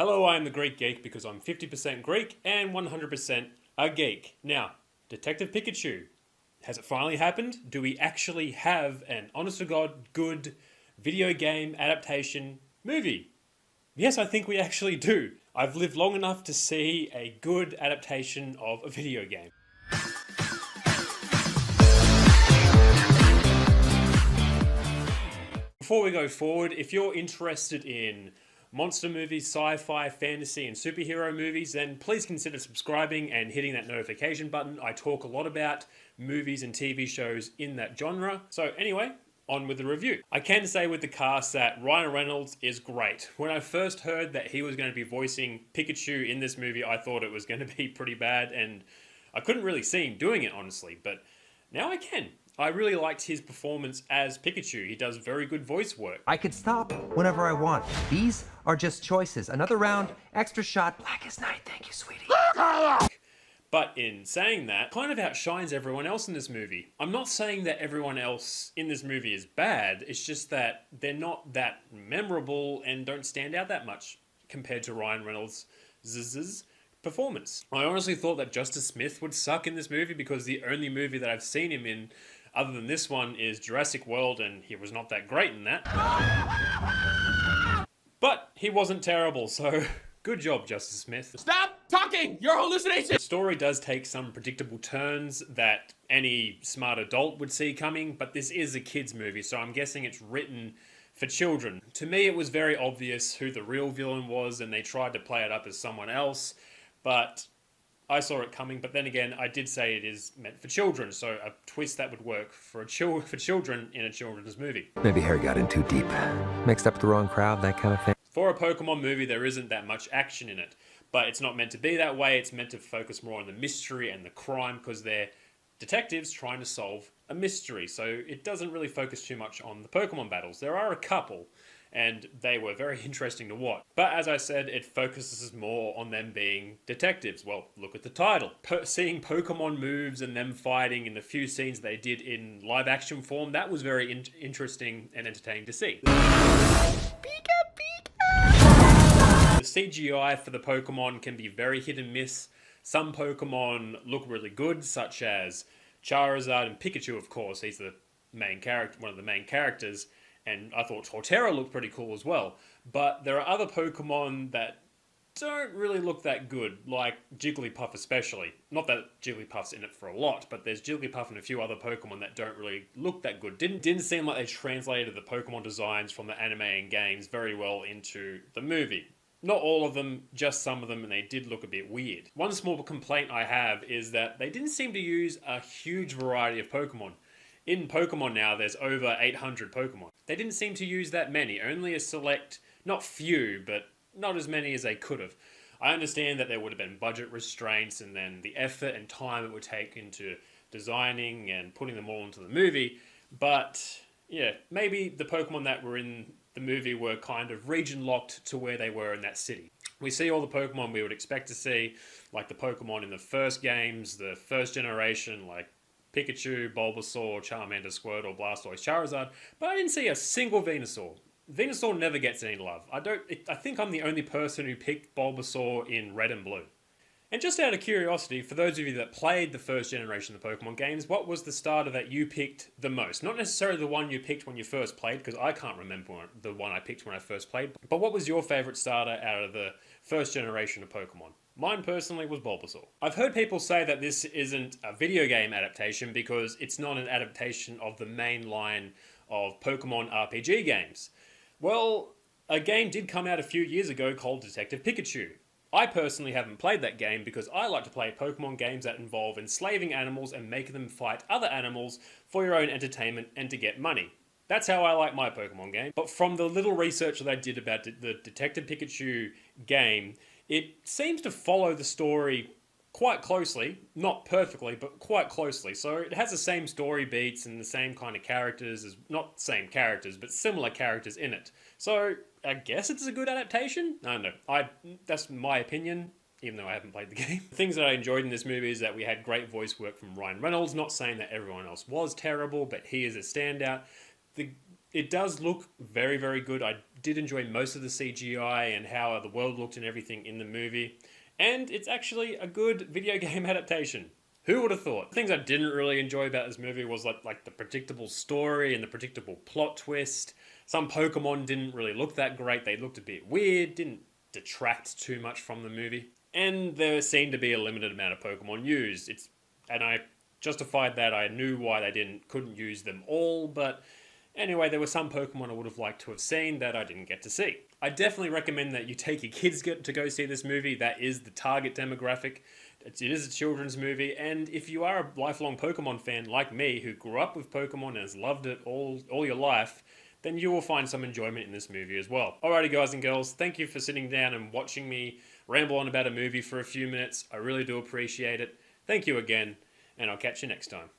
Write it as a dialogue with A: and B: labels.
A: Hello, I am the Greek Geek because I'm 50% Greek and 100% a geek. Now, Detective Pikachu. Has it finally happened? Do we actually have an honest-to-God good video game adaptation movie? Yes, I think we actually do. I've lived long enough to see a good adaptation of a video game. Before we go forward, if you're interested in monster movies, sci-fi, fantasy, and superhero movies, then please consider subscribing and hitting that notification button. I talk a lot about movies and TV shows in that genre. So anyway, on with the review. I can say with the cast that Ryan Reynolds is great. When I first heard that he was going to be voicing Pikachu in this movie, I thought it was going to be pretty bad, and I couldn't really see him doing it, honestly, but now I can. I really liked his performance as Pikachu. He does very good voice work.
B: I could stop whenever I want. These are just choices. Another round, extra shot, black as night. Thank you, sweetie.
A: But in saying that, kind of outshines everyone else in this movie. I'm not saying that everyone else in this movie is bad, it's just that they're not that memorable and don't stand out that much compared to Ryan Reynolds' performance. I honestly thought that Justice Smith would suck in this movie because the only movie that I've seen him in other than this one is Jurassic World, and he was not that great in that. But he wasn't terrible, so good job, Justice Smith.
C: Stop talking! You're hallucinating!
A: The story does take some predictable turns that any smart adult would see coming, but this is a kid's movie, so I'm guessing it's written for children. To me, it was very obvious who the real villain was, and they tried to play it up as someone else, but I saw it coming. But then again, I did say it is meant for children, so a twist that would work for children in a children's movie.
B: Maybe Harry got in too deep. Mixed up with the wrong crowd, that kind of thing.
A: For a Pokemon movie, there isn't that much action in it, but it's not meant to be that way. It's meant to focus more on the mystery and the crime because they're detectives trying to solve a mystery, so it doesn't really focus too much on the Pokemon battles. There are a couple, and they were very interesting to watch. But as I said, it focuses more on them being detectives. Well, look at the title. Seeing Pokemon moves and them fighting in the few scenes they did in live action form, that was very interesting and entertaining to see. The CGI for the Pokemon can be very hit and miss. Some Pokemon look really good, such as Charizard and Pikachu, of course. He's the main character, one of the main characters. And I thought Torterra looked pretty cool as well. But there are other Pokemon that don't really look that good, like Jigglypuff especially. Not that Jigglypuff's in it for a lot, but there's Jigglypuff and a few other Pokemon that don't really look that good. Didn't seem like they translated the Pokemon designs from the anime and games very well into the movie. Not all of them, just some of them, and they did look a bit weird. One small complaint I have is that they didn't seem to use a huge variety of Pokemon. In Pokemon now, there's over 800 Pokemon. They didn't seem to use that many, only a select, not few, but not as many as they could have. I understand that there would have been budget restraints and then the effort and time it would take into designing and putting them all into the movie, but yeah, maybe the Pokemon that were in the movie were kind of region locked to where they were in that city. We see all the Pokemon we would expect to see, like the Pokemon in the first games, the first generation, like Pikachu, Bulbasaur, Charmander, Squirtle, Blastoise, Charizard, but I didn't see a single Venusaur. Venusaur never gets any love. I think I'm the only person who picked Bulbasaur in Red and Blue. And just out of curiosity, for those of you that played the first generation of the Pokemon games, what was the starter that you picked the most? Not necessarily the one you picked when you first played, because I can't remember the one I picked when I first played, but what was your favourite starter out of the first generation of Pokemon? Mine personally was Bulbasaur. I've heard people say that this isn't a video game adaptation because it's not an adaptation of the main line of Pokemon RPG games. Well, a game did come out a few years ago called Detective Pikachu. I personally haven't played that game because I like to play Pokemon games that involve enslaving animals and making them fight other animals for your own entertainment and to get money. That's how I like my Pokemon game. But from the little research that I did about the Detective Pikachu game, it seems to follow the story quite closely. Not perfectly, but quite closely. So it has the same story beats and the same kind of characters, as not same characters, but similar characters in it. So I guess it's a good adaptation? I don't know. That's my opinion, even though I haven't played the game. The things that I enjoyed in this movie is that we had great voice work from Ryan Reynolds. Not saying that everyone else was terrible, but he is a standout. The It does look very, very good. I did enjoy most of the CGI and how the world looked and everything in the movie. And it's actually a good video game adaptation. Who would have thought? The things I didn't really enjoy about this movie was like the predictable story and the predictable plot twist. Some Pokemon didn't really look that great. They looked a bit weird, didn't detract too much from the movie. And there seemed to be a limited amount of Pokemon used. And I justified that. I knew why they couldn't use them all, but anyway, there were some Pokemon I would have liked to have seen that I didn't get to see. I definitely recommend that you take your kids to go see this movie. That is the target demographic. It is a children's movie, and if you are a lifelong Pokemon fan like me, who grew up with Pokemon and has loved it all your life, then you will find some enjoyment in this movie as well. Alrighty guys and girls, thank you for sitting down and watching me ramble on about a movie for a few minutes. I really do appreciate it. Thank you again, and I'll catch you next time.